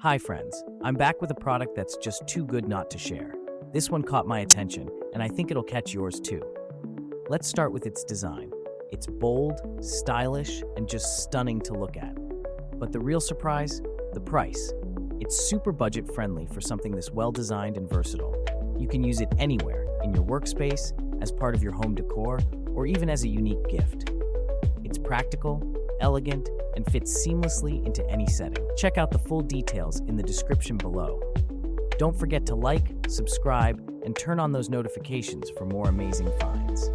Hi friends, I'm back with a product that's just too good not to share. This one caught my attention, and I think it'll catch yours too. Let's start with its design. It's bold, stylish, and just stunning to look at. But the real surprise? The price. It's super budget friendly for something this well designed and versatile. You can use it anywhere, in your workspace, as part of your home decor, or even as a unique gift. It's practical, elegant, and fits seamlessly into any setting. Check out the full details in the description below. Don't forget to like, subscribe, and turn on those notifications for more amazing finds.